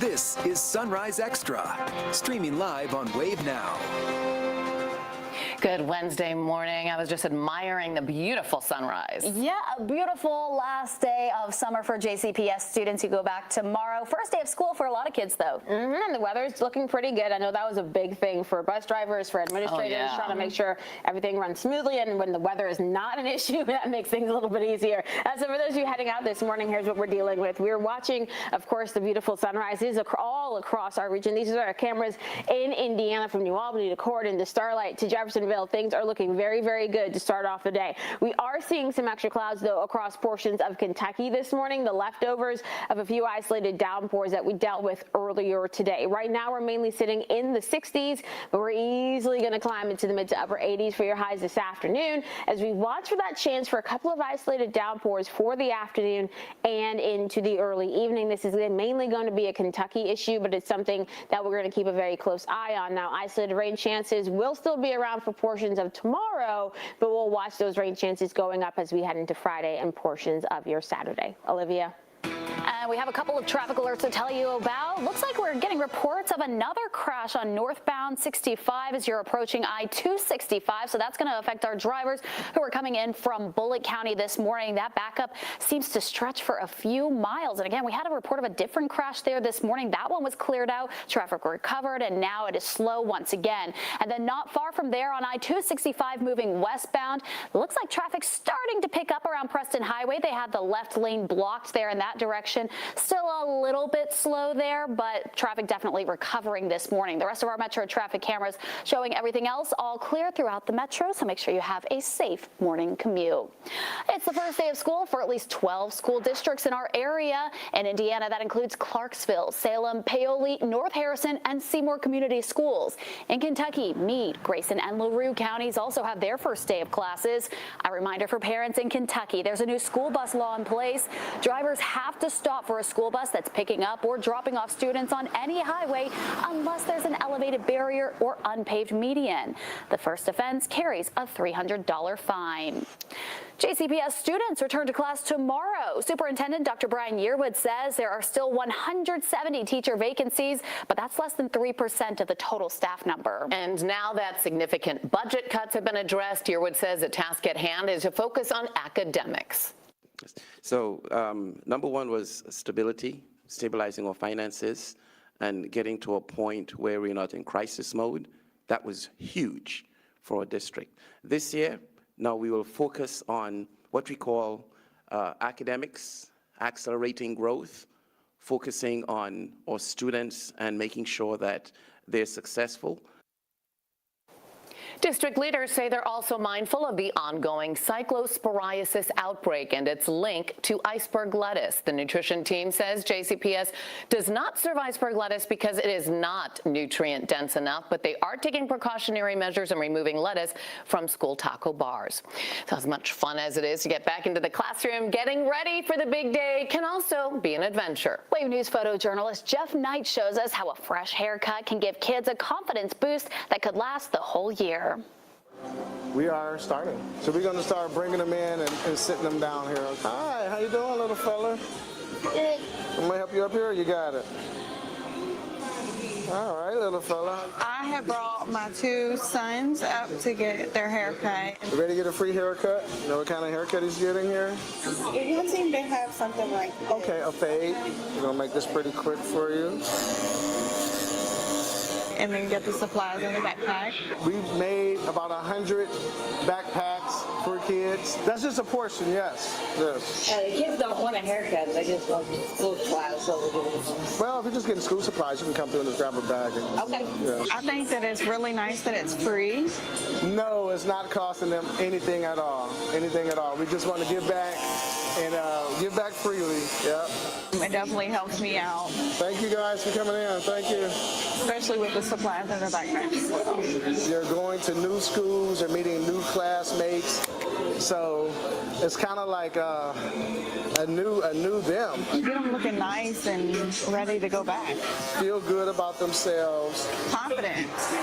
This is Sunrise Extra, streaming live on Wave Now. Good Wednesday morning. I was just admiring the beautiful sunrise. Yeah, a beautiful last day of summer for JCPS students who go back tomorrow. First day of school for a lot of kids, though. The weather's looking pretty good. I know that was a big thing for bus drivers, for administrators, trying to make sure everything runs smoothly. And when the weather is not an issue, that makes things a little bit easier. So for those of you heading out this morning, here's what we're dealing with. We're watching, of course, the beautiful sunrises all across our region. These are our cameras in Indiana, from New Albany to Corydon to Starlight to Jeffersonville. Things are looking very, very good to start off the day. We are seeing some extra clouds, though, across portions of Kentucky this morning, the leftovers of a few isolated downpours that we dealt with earlier today. Right now, we're mainly sitting in the 60s, but we're easily going to climb into the mid to upper 80s for your highs this afternoon as we watch for that chance for a couple of isolated downpours for the afternoon and into the early evening. This is mainly going to be a Kentucky issue, but it's something that we're going to keep a very close eye on. Now, isolated rain chances will still be around for portions of tomorrow, but we'll watch those rain chances going up as we head into Friday and portions of your Saturday. Olivia? And we have a couple of traffic alerts to tell you about. Looks like we're getting reports of another crash on northbound 65 as you're approaching I-265. So that's going to affect our drivers who are coming in from Bullitt County this morning. That backup seems to stretch for a few miles. And again, we had a report of a different crash there this morning. That one was cleared out. Traffic recovered, and now it is slow once again. And then not far from there on I-265 moving westbound, it looks like traffic's starting to pick up around Preston Highway. They had the left lane blocked there in that direction. Still a little bit slow there, but traffic definitely recovering this morning. The rest of our metro traffic cameras showing everything else all clear throughout the metro, so make sure you have a safe morning commute. It's the first day of school for at least 12 school districts in our area. In Indiana, that includes Clarksville, Salem, Paoli, North Harrison, and Seymour Community Schools. In Kentucky, Meade, Grayson, and LaRue counties also have their first day of classes. A reminder for parents in Kentucky, there's a new school bus law in place. Drivers have to stop for a school bus that's picking up or dropping off students on any highway unless there's an elevated barrier or unpaved median. The first offense carries a $300 fine. JCPS students return to class tomorrow. Superintendent Dr. Brian Yearwood says there are still 170 teacher vacancies, but that's less than 3% of the total staff number. And now that significant budget cuts have been addressed, Yearwood says the task at hand is to focus on academics. So number one was stability, stabilizing our finances and getting to a point where we're not in crisis mode. That was huge for our district. This year, now we will focus on what we call academics, accelerating growth, focusing on our students and making sure that they're successful. District leaders say they're also mindful of the ongoing cyclosporiasis outbreak and its link to iceberg lettuce. The nutrition team says JCPS does not serve iceberg lettuce because it is not nutrient dense enough, but they are taking precautionary measures and removing lettuce from school taco bars. So as much fun as it is to get back into the classroom, getting ready for the big day can also be an adventure. Wave News photojournalist Jeff Knight shows us how a fresh haircut can give kids a confidence boost that could last the whole year. We are starting. So we're going to start bringing them in and sitting them down here. Hi, how you doing, little fella? Good. I'm going to help you up here. You got it. All right, little fella. I have brought my two sons up to get their haircut. You ready to get a free haircut? You know what kind of haircut he's getting here? You seem to have something like that. Okay, a fade. We're going to make this pretty quick for you. And then get the supplies in the backpack. We've made about 100 backpacks for kids. That's just a portion, yes. Yes. The kids don't want a haircut, they just want school supplies. Well, if you're just getting school supplies, you can come through and just grab a bag. And, okay. Yeah. I think that it's really nice that it's free. No, it's not costing them anything at all. Anything at all. We just want to give back and give back freely. Yep. It definitely helps me out. Thank you guys for coming in. Thank you. Especially with the supplies in the backpack as well. You're going to new schools or meeting new classmates. So it's kind of like a new them. You get them looking nice and ready to go back. Feel good about themselves. Confidence.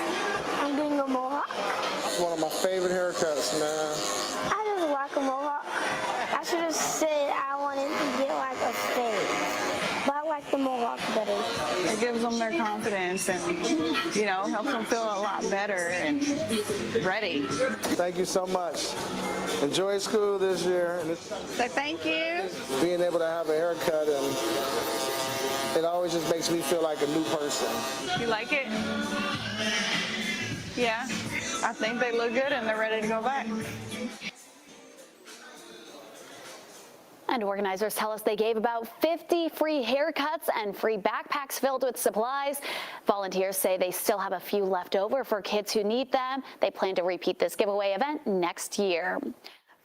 I'm doing a mohawk. It's one of my favorite haircuts, man. I just like a mohawk. I should have said I wanted to get like a fade. But I like the mohawk better. gives them their confidence and, you know, helps them feel a lot better and ready. Thank you so much. Enjoy school this year. And So thank you. being able to have a haircut, and it always just makes me feel like a new person. You like it? Yeah, I think they look good and they're ready to go back. And organizers tell us they gave about 50 free haircuts and free backpacks filled with supplies. Volunteers say they still have a few left over for kids who need them. They plan to repeat this giveaway event next year.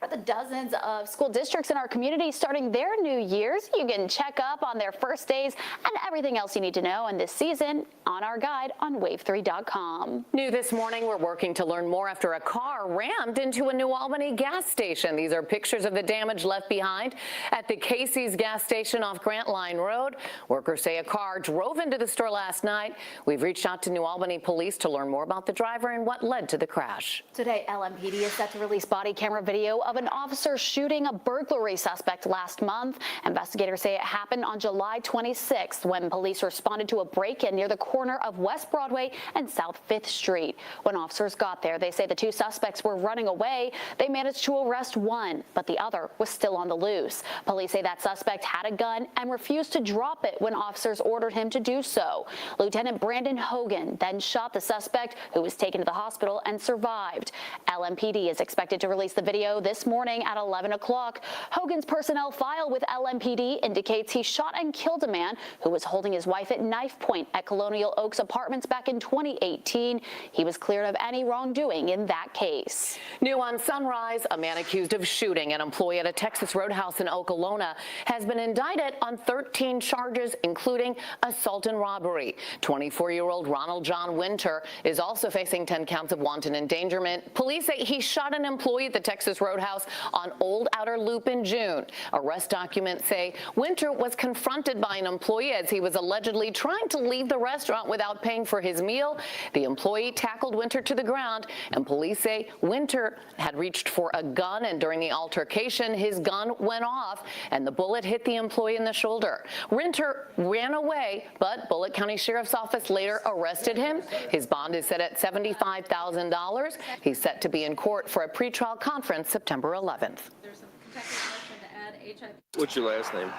For the dozens of school districts in our community starting their new years, you can check up on their first days and everything else you need to know in this season on our guide on wave3.com. New this morning, we're working to learn more after a car rammed into a New Albany gas station. These are pictures of the damage left behind at the Casey's gas station off Grant Line Road. Workers say a car drove into the store last night. We've reached out to New Albany police to learn more about the driver and what led to the crash. Today, LMPD is set to release body camera video of an officer shooting a burglary suspect last month. Investigators say it happened on July 26th when police responded to a break-in near the corner of West Broadway and South 5th Street. When officers got there, they say the two suspects were running away. They managed to arrest one, but the other was still on the loose. Police say that suspect had a gun and refused to drop it when officers ordered him to do so. Lieutenant Brandon Hogan then shot the suspect, who was taken to the hospital and survived. LMPD is expected to release the video this morning at 11 o'clock. Hogan's personnel file with LMPD indicates he shot and killed a man who was holding his wife at knife point at Colonial Oaks Apartments back in 2018. He was cleared of any wrongdoing in that case. New on Sunrise, a man accused of shooting an employee at a Texas Roadhouse in Okolona has been indicted on 13 charges, including assault and robbery. 24-year-old Ronald John Winter is also facing 10 counts of wanton endangerment. Police say he shot an employee at the Texas Roadhouse on Old Outer Loop in June. Arrest documents say Winter was confronted by an employee as he was allegedly trying to leave the restaurant without paying for his meal. The employee tackled Winter to the ground, and police say Winter had reached for a gun, and during the altercation, his gun went off, and the bullet hit the employee in the shoulder. Winter ran away, but Bullitt County Sheriff's Office later arrested him. His bond is set at $75,000. He's set to be in court for a pretrial conference September 11th. There's a Kentucky election to add HIV. What's your last name?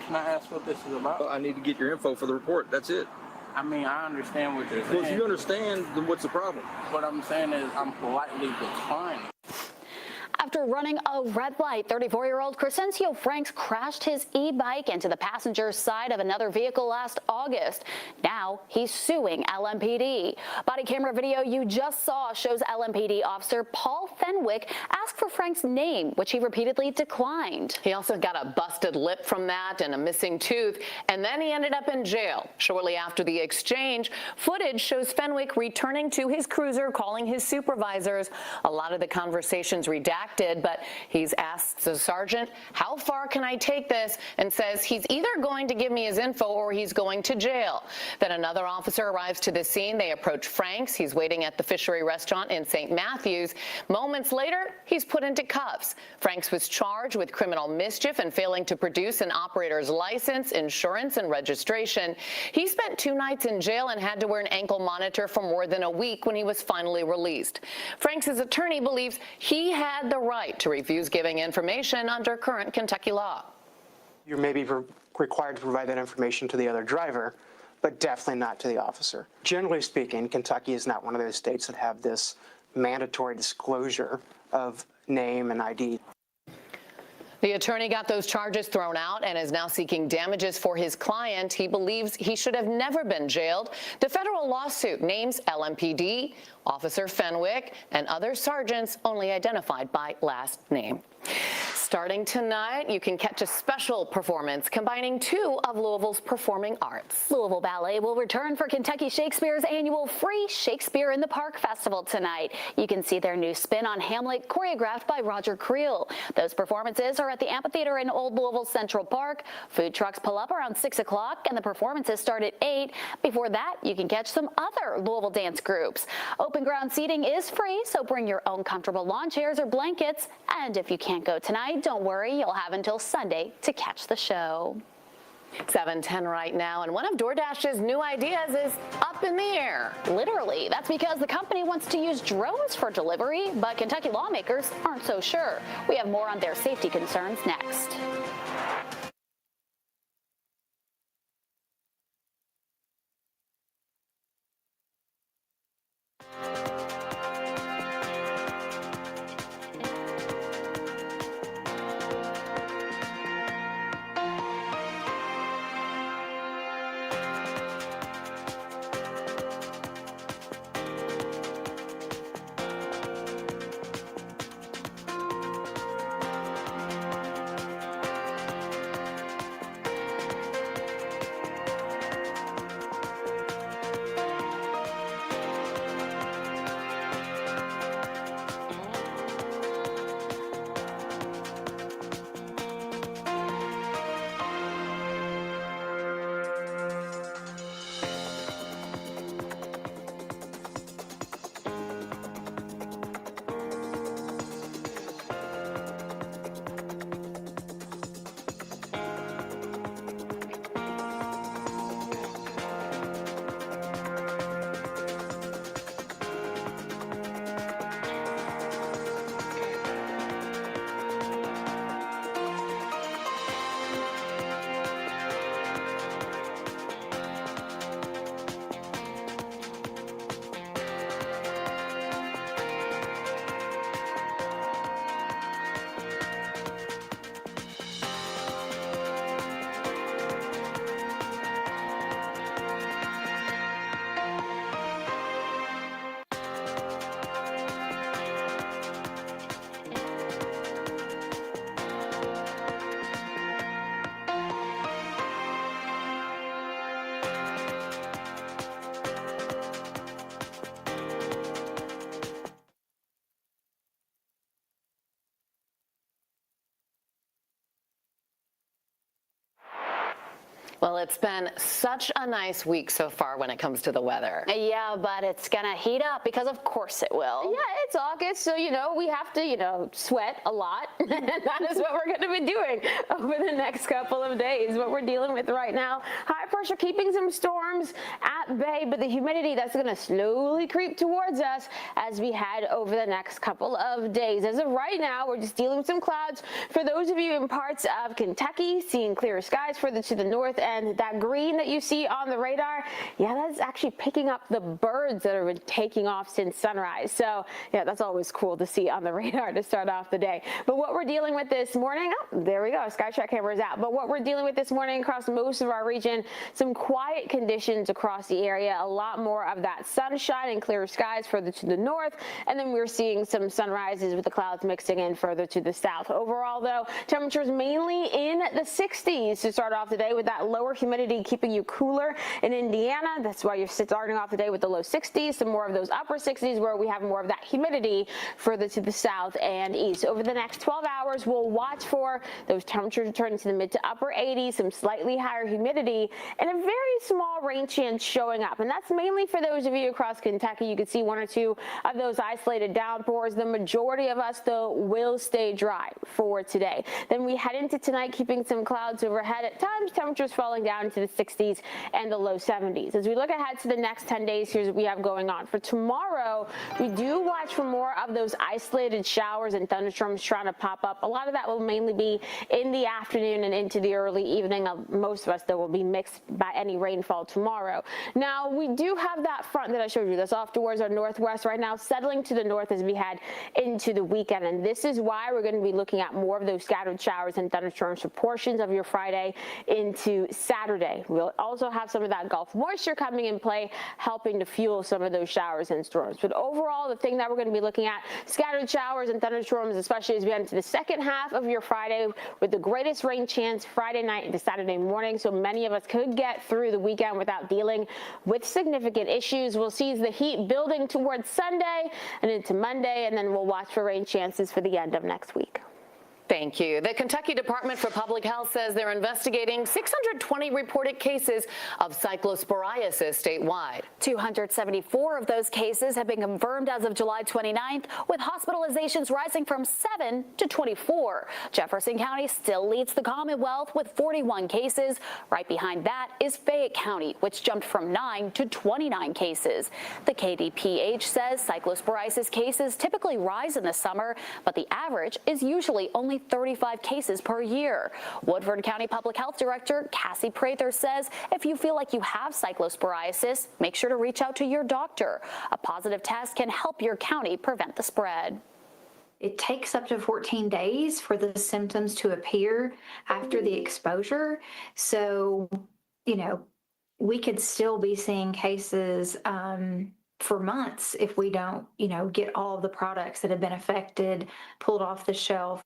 Can I ask what this is about? Well, I need to get your info for the report. That's it. I mean, I understand what you're saying. Well, if you understand, then what's the problem? What I'm saying is I'm politely declining. After running a red light, 34-year-old Crescencio Franks crashed his e-bike into the passenger side of another vehicle last August. Now he's suing LMPD. Body camera video you just saw shows LMPD officer Paul Fenwick ask for Frank's name, which he repeatedly declined. He also got a busted lip from that and a missing tooth, and then he ended up in jail. Shortly after the exchange, footage shows Fenwick returning to his cruiser, calling his supervisors. A lot of the conversations redacted, but he's asked the sergeant, how far can I take this? And says he's either going to give me his info or he's going to jail. Then another officer arrives to the scene. They approach Franks. He's waiting at the Fishery restaurant in St. Matthews. Moments later, he's put into cuffs. Franks was charged with criminal mischief and failing to produce an operator's license, insurance, and registration. He spent 2 nights in jail and had to wear an ankle monitor for more than a week when he was finally released. Franks' attorney believes he had the right to refuse giving information under current Kentucky law. You may be required to provide that information to the other driver, but definitely not to the officer. Generally speaking, Kentucky is not one of those states that have this mandatory disclosure of name and ID. The attorney got those charges thrown out and is now seeking damages for his client. He believes he should have never been jailed. The federal lawsuit names LMPD, Officer Fenwick, and other sergeants only identified by last name. Starting tonight, you can catch a special performance combining 2 of Louisville's performing arts. Louisville Ballet will return for Kentucky Shakespeare's annual free Shakespeare in the Park Festival tonight. You can see their new spin on Hamlet, choreographed by Roger Creel. Those performances are at the amphitheater in Old Louisville Central Park. Food trucks pull up around 6 o'clock, and the performances start at 8. Before that, you can catch some other Louisville dance groups. Open ground seating is free, so bring your own comfortable lawn chairs or blankets. And if you can't go tonight, don't worry, you'll have until Sunday to catch the show. 7:10 right now, and one of DoorDash's new ideas is up in the air. Literally. That's because the company wants to use drones for delivery, but Kentucky lawmakers aren't so sure. We have more on their safety concerns next. Well, it's been such a nice week so far when it comes to the weather. Yeah, but it's going to heat up because of course it will. Yeah, it's August, so, we have to, sweat a lot. And that is what we're going to be doing over the next couple of days. What we're dealing with right now, high pressure keeping some storms at bay, but the humidity that's going to slowly creep towards us as we head over the next couple of days. As of right now, we're just dealing with some clouds. For those of you in parts of Kentucky, seeing clear skies further to the north, and that green that you see on the radar, yeah, that's actually picking up the birds that have been taking off since sunrise. So yeah, that's always cool to see on the radar to start off the day. But what we're dealing with this morning, oh, there we go, SkyTrack camera is out. But what we're dealing with this morning across most of our region, some quiet conditions across the area, a lot more of that sunshine and clear skies further to the north. And then we're seeing some sunrises with the clouds mixing in further to the south. Overall, though, temperatures mainly in the 60s to start off the day, with that lower humidity keeping you cooler in Indiana. That's why you're starting off the day with the low 60s, some more of those upper 60s where we have more of that humidity further to the south and east. Over the next 12 hours, we'll watch for those temperatures returning to the mid to upper 80s, some slightly higher humidity, and a very small rain chance showing up. And that's mainly for those of you across Kentucky. You can see one or two of those isolated downpours. The majority of us, though, will stay dry for today. Then we head into tonight, keeping some clouds overhead at times, temperatures falling down to the 60s and the low 70s. As we look ahead to the next 10 days, here's what we have going on. For tomorrow, we do watch for more of those isolated showers and thunderstorms trying to pop up. A lot of that will mainly be in the afternoon and into the early evening. Most of us, though, will be mixed by any rainfall tomorrow. Now, we do have that front that I showed you that's off towards our northwest right now, settling to the north as we head into the weekend. And this is why we're going to be looking at more of those scattered showers and thunderstorms for portions of your Friday into Saturday. We'll also have some of that Gulf moisture coming in play, helping to fuel some of those showers and storms. But overall, the thing that we're going to be looking at, scattered showers and thunderstorms, especially as we head into the second half of your Friday, with the greatest rain chance Friday night into Saturday morning. So many of us could get through the weekend without dealing with significant issues. We'll see the heat building towards Sunday and into Monday, and then we'll watch for rain chances for the end of next week. Thank you. The Kentucky Department for Public Health says they're investigating 620 reported cases of cyclosporiasis statewide. 274 of those cases have been confirmed as of July 29th, with hospitalizations rising from 7 to 24. Jefferson County still leads the Commonwealth with 41 cases. Right behind that is Fayette County, which jumped from 9 to 29 cases. The KDPH says cyclosporiasis cases typically rise in the summer, but the average is usually only 35 cases per year. Woodford County Public Health Director Cassie Prather says if you feel like you have cyclosporiasis, make sure to reach out to your doctor. A positive test can help your county prevent the spread. It takes up to 14 days for the symptoms to appear after the exposure. So, we could still be seeing cases for months if we don't, get all of the products that have been affected pulled off the shelf.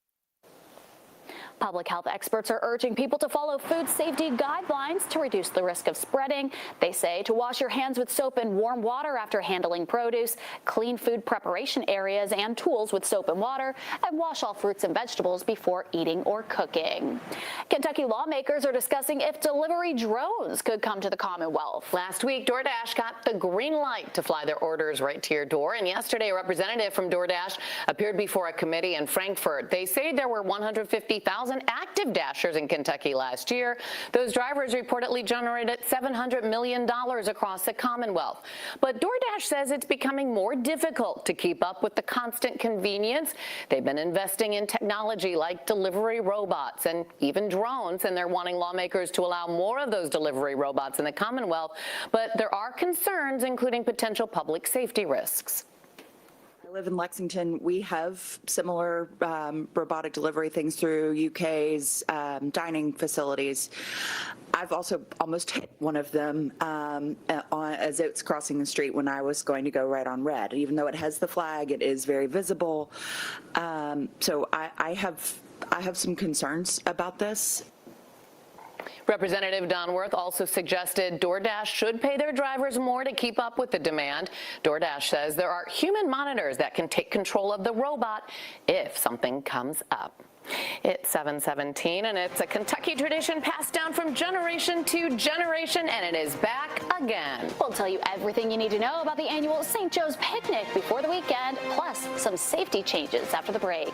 Public health experts are urging people to follow food safety guidelines to reduce the risk of spreading. They say to wash your hands with soap and warm water after handling produce, clean food preparation areas and tools with soap and water, and wash all fruits and vegetables before eating or cooking. Kentucky lawmakers are discussing if delivery drones could come to the Commonwealth. Last week, DoorDash got the green light to fly their orders right to your door, and yesterday a representative from DoorDash appeared before a committee in Frankfort. They say there were 150,000 active Dashers in Kentucky last year. Those drivers reportedly generated $700 million across the Commonwealth. But DoorDash says it's becoming more difficult to keep up with the constant convenience. They've been investing in technology like delivery robots and even drones, and they're wanting lawmakers to allow more of those delivery robots in the Commonwealth. But there are concerns, including potential public safety risks. I live in Lexington. We have similar robotic delivery things through UK's dining facilities. I've also almost hit one of them as it's crossing the street when I was going to go right on red. Even though it has the flag, it is very visible. So I have some concerns about this. Representative Don Worth also suggested DoorDash should pay their drivers more to keep up with the demand. DoorDash says there are human monitors that can take control of the robot if something comes up. It's 7:17, and it's a Kentucky tradition passed down from generation to generation, and it is back again. We'll tell you everything you need to know about the annual St. Joe's Picnic before the weekend, plus some safety changes after the break.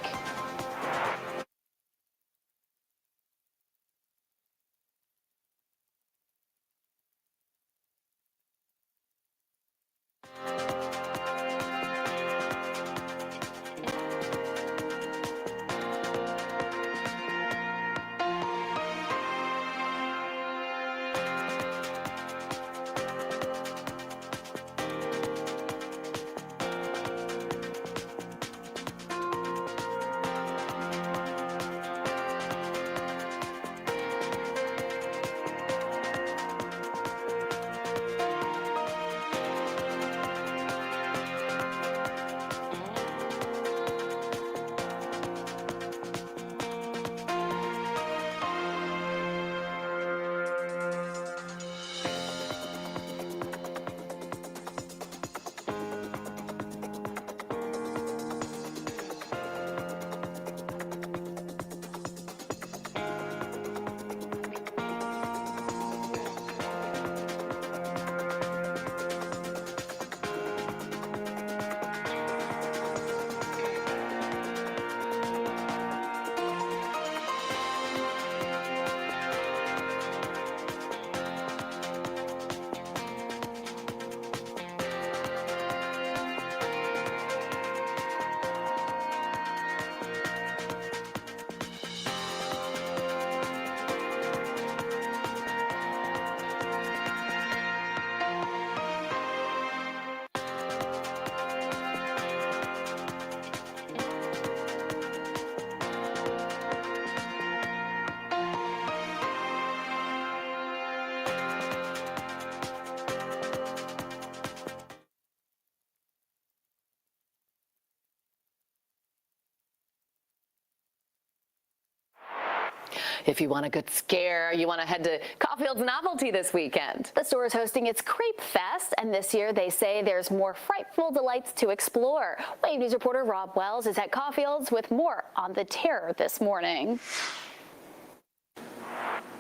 If you want a good scare, you want to head to Caulfield's Novelty this weekend. The store is hosting its Creep Fest, and this year they say there's more frightful delights to explore. Wave News reporter Rob Wells is at Caulfield's with more on the terror this morning.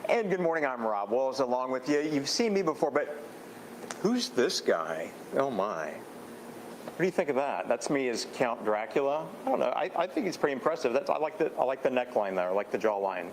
And good morning, I'm Rob Wells along with you. You've seen me before, but who's this guy? Oh my. What do you think of that? That's me as Count Dracula. I don't know. I think he's pretty impressive. I like the neckline there. I like the jawline.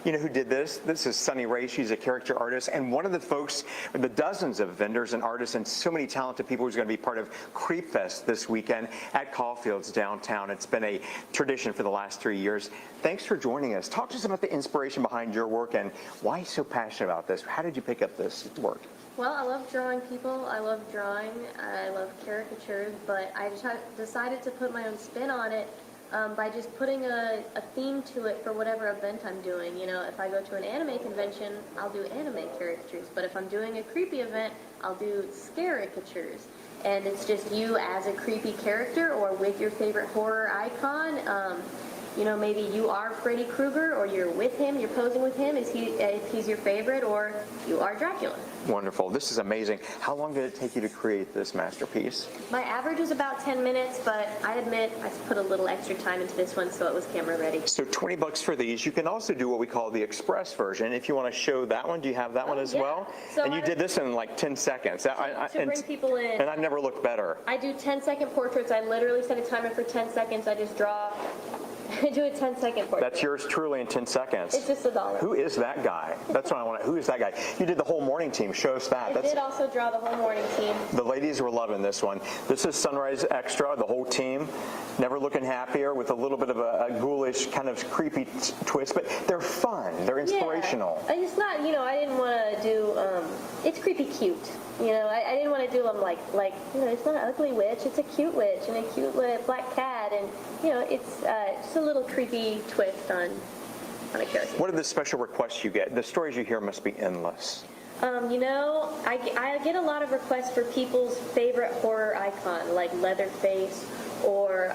You know who did this? This is Sunny Ray. She's a character artist and one of the folks, the dozens of vendors and artists and so many talented people who's going to be part of Creep Fest this weekend at Caulfield's downtown. It's been a tradition for the last 3 years. Thanks for joining us. Talk to us about the inspiration behind your work and why you're so passionate about this. How did you pick up this work? Well, I love drawing people. I love drawing. I love caricatures, but I decided to put my own spin on it by just putting a theme to it for whatever event I'm doing. You know, if I go to an anime convention, I'll do anime caricatures, but if I'm doing a creepy event, I'll do scaricatures. And it's just you as a creepy character or with your favorite horror icon. You know, maybe you are Freddy Krueger or you're with him, you're posing with him, if he's your favorite, or you are Dracula. Wonderful. This is amazing. How long did it take you to create this masterpiece? My average is about 10 minutes, but I admit I put a little extra time into this one so it was camera ready. So $20 for these. You can also do what we call the express version. If you want to show that one, do you have that one as well? So and you did this in like 10 seconds. To bring people in. And I've never looked better. I do 10-second portraits. I literally set a timer for 10 seconds. I just draw. I do a 10-second portrait. That's yours truly in 10 seconds. It's just $1. Who is that guy? That's what I want to. Who is that guy? You did the whole morning team. Show us that. I did also draw the whole morning team. The ladies were loving this one. This is Sunrise Extra, the whole team. Never looking happier with a little bit of a ghoulish kind of creepy twist, but they're fun. They're inspirational. Yeah. It's not, you know, I didn't want to do, it's creepy cute. You know, I didn't want to do them like, you know, it's not an ugly witch, it's a cute witch and a cute black cat, and, you know, it's just a little creepy twist on a character. What are the special requests you get? The stories you hear must be endless. You know, I get a lot of requests for people's favorite horror icon, like Leatherface or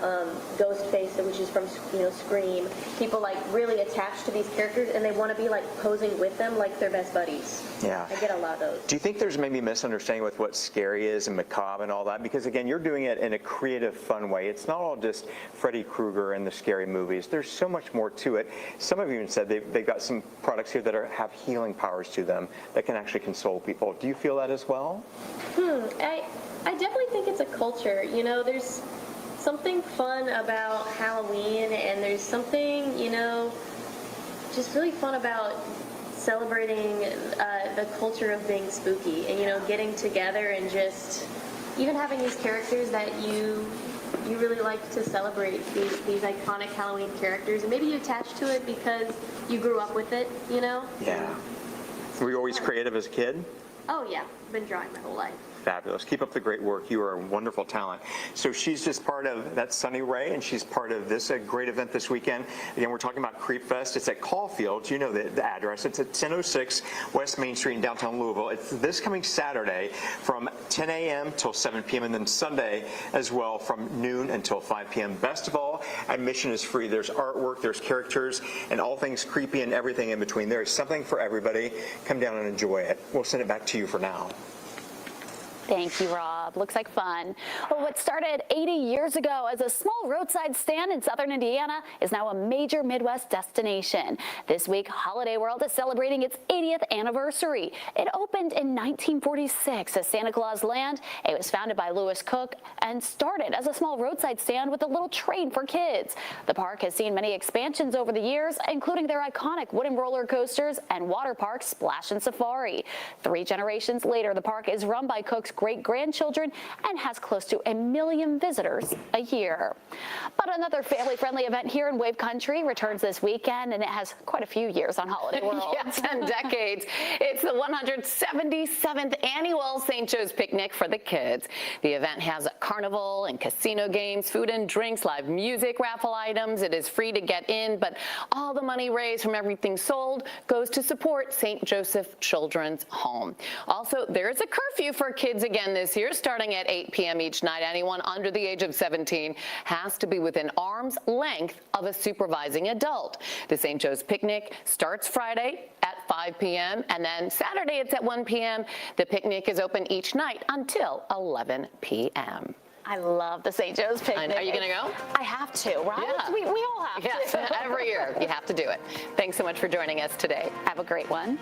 Ghostface, which is from, you know, Scream. People like really attached to these characters and they want to be like posing with them like they're best buddies. Yeah. I get a lot of those. Do you think there's maybe a misunderstanding with what scary is and macabre and all that? Because again, you're doing it in a creative, fun way. It's not all just Freddy Krueger and the scary movies. There's so much more to it. Some have even said they've got some products here that have healing powers to them that can actually console people. Do you feel that as well? I definitely think it's a culture. You know, there's something fun about Halloween, and there's something, you know, just really fun about celebrating the culture of being spooky and, you know, getting together and just even having these characters that you really like to celebrate, these iconic Halloween characters, and maybe you attach to it because you grew up with it, you know? Yeah. Were you always creative as a kid? Oh yeah, I've been drawing my whole life. Fabulous. Keep up the great work. You are a wonderful talent. So she's just part of, that's Sunny Ray, and she's part of this great event this weekend. Again, we're talking about Creep Fest. It's at Caulfield. You know the address. It's at 1006 West Main Street in downtown Louisville. It's this coming Saturday from 10 a.m. till 7 p.m. and then Sunday as well from noon until 5 p.m. Best of all, admission is free. There's artwork, there's characters, and all things creepy and everything in between. There is something for everybody. Come down and enjoy it. We'll send it back to you for now. Thank you, Rob. Looks like fun. Well, what started 80 years ago as a small roadside stand in southern Indiana is now a major Midwest destination. This week, Holiday World is celebrating its 80th anniversary. It opened in 1946 as Santa Claus Land. It was founded by Lewis Cook and started as a small roadside stand with a little train for kids. The park has seen many expansions over the years, including their iconic wooden roller coasters and water park Splash and Safari. 3 generations later, the park is run by Cook's great-grandchildren and has close to 1 million visitors a year. But another family-friendly event here in Wave Country returns this weekend, and it has quite a few years on Holiday World. Yeah, 10 decades. It's the 177th annual St. Joe's Picnic for the kids. The event has a carnival and casino games, food and drinks, live music, raffle items. It is free to get in, but all the money raised from everything sold goes to support St. Joseph Children's Home. Also, there is a curfew for kids again this year, starting at 8 p.m. each night. Anyone under the age of 17 has to be within arm's length of a supervising adult. The St. Joe's Picnic starts Friday at 5 p.m. and then Saturday it's at 1 p.m. The picnic is open each night until 11 p.m. I love the St. Joe's Picnic. Are you going to go? I have to, right? Yeah. We all have Yes, to. every year you have to do it. Thanks so much for joining us today. Have a great one.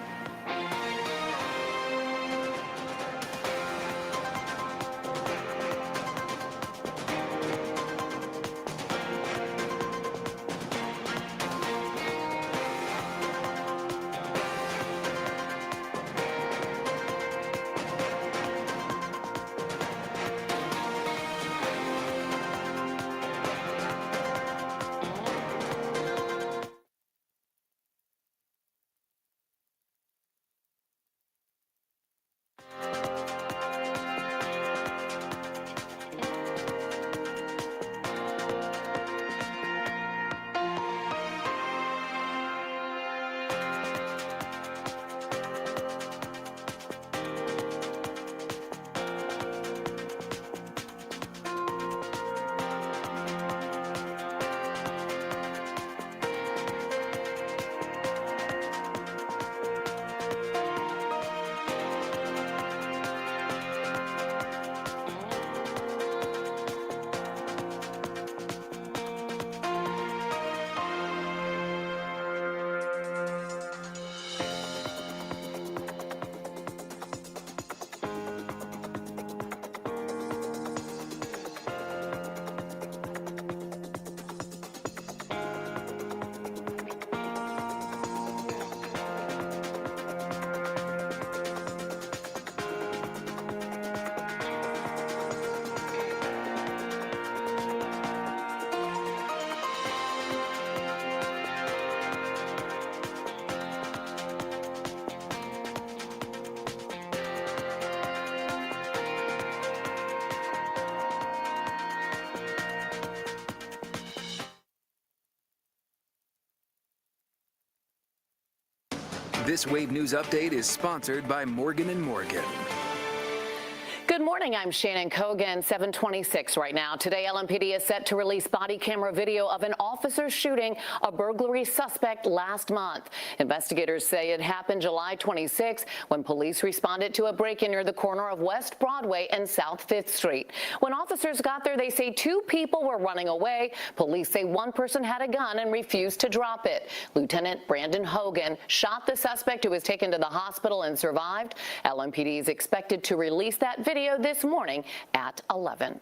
This Wave News Update is sponsored by Morgan & Morgan. Good morning, I'm Shannon Kogan, 7:26 right now. Today, LMPD is set to release body camera video of an officer shooting a burglary suspect last month. Investigators say it happened July 26 when police responded to a break-in near the corner of West Broadway and South 5th Street. When officers got there, they say 2 people were running away. Police say 1 person had a gun and refused to drop it. Lieutenant Brandon Hogan shot the suspect, who was taken to the hospital and survived. LMPD is expected to release that video this morning at 11.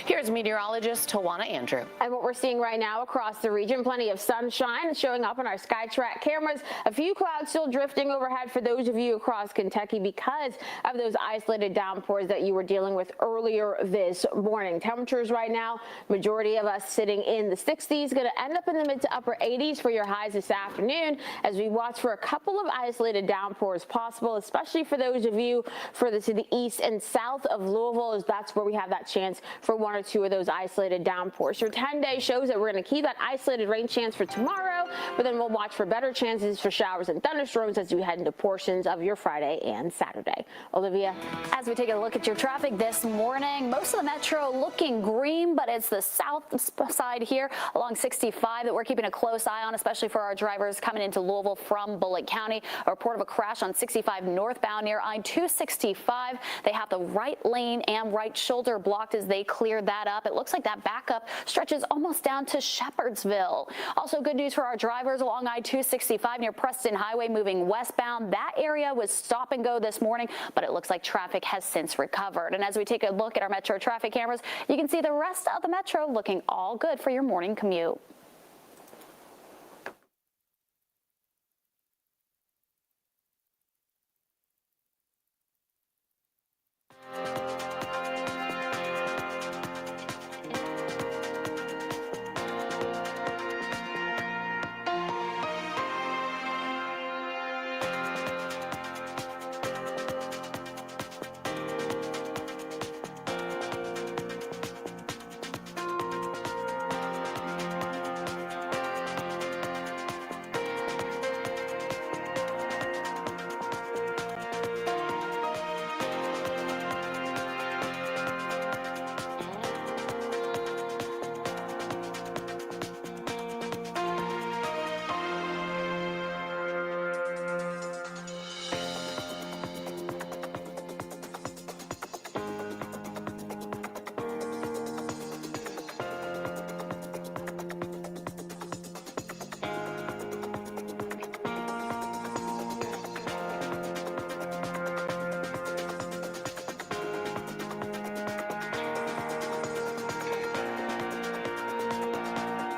Here's meteorologist Tawana Andrew. And what we're seeing right now across the region, plenty of sunshine showing up on our SkyTrack cameras. A few clouds still drifting overhead for those of you across Kentucky because of those isolated downpours that you were dealing with earlier this morning. Temperatures right now, majority of us sitting in the 60s, going to end up in the mid to upper 80s for your highs this afternoon as we watch for a couple of isolated downpours possible, especially for those of you further to the east and south of Louisville, as that's where we have that chance for 1 or 2 of those isolated downpours. Your 10-day shows that we're going to keep that isolated rain chance for tomorrow, but then we'll watch for better chances for showers and thunderstorms as we head into portions of your Friday and Saturday. Olivia? As we take a look at your traffic this morning, most of the metro looking green, but it's the south side here along 65 that we're keeping a close eye on, especially for our drivers coming into Louisville from Bullitt County. A report of a crash on 65 northbound near I-265. They have the right lane and right shoulder blocked as they cleared that up. It looks like that backup stretches almost down to Shepherdsville. Also good news for our drivers along I-265 near Preston Highway moving westbound. That area was stop and go this morning, but it looks like traffic has since recovered. And as we take a look at our metro traffic cameras, you can see the rest of the metro looking all good for your morning commute.